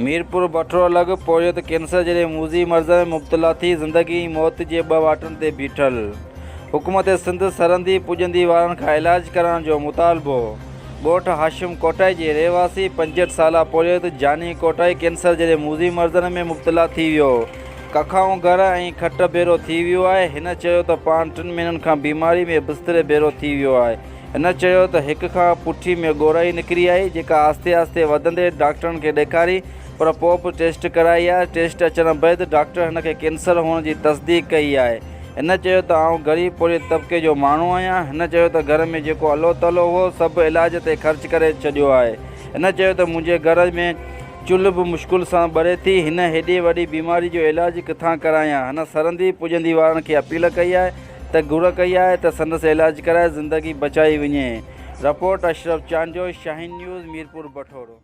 मीरपुर बठरो लॻ पोरियो त कैंसर जहिड़े मूज़ी मर्ज़ में मुब्तला थी ज़िंदगी मौत जे ॿ वाटनि ते बीठल। हुकूमत सिंध सरहंदी पुॼंदी वारनि खां इलाज कराइण जो मुतालबो। ॻोठ हाशिम कोटाई जे रहवासी 65 साला पोरियो त जानी कोटाई कैंसर जहिड़े मूज़ी मर्ज़नि में मुब्तला थी वियो। कखाऊं घर ऐं खट बेरो थी वियो आहे। हिन चयो त पाण 3 महीननि खां बीमारी में बिस्तरे बेरो थी वियो आहे। हिन चयो त हिक खां पुठी में ॻोराई निकिरी आई, जेका आस्ते आस्ते वधंदे डॉक्टरनि खे ॾेखारी, पर पोइ बि टेस्ट कराई आहे। टेस्ट अचण बैदि डॉक्टर हिन खे कैंसर हुअण जी तस्दीक कई आहे। हिन चयो त आउं ग़रीब पोरिये तबिके जो माण्हू आहियां। हिन चयो त घर में जेको अलो तलो हो सभु इलाज ते ख़र्च करे छॾियो आहे। हिन चयो त मुंहिंजे घर में चुल्हि बि मुश्किल सां ॿरे थी। हिन हेॾी वॾी बीमारी जो इलाज किथां करायां। हिन सरहंदी पुॼंदी वारनि खे अपील कई आहे त घुर कई आहे त संदसि इलाज कराए ज़िंदगी बचाई वञे। रिपोर्ट अशरफ चांजो, शाहीन न्यूज़, मीरपुर बठोरो।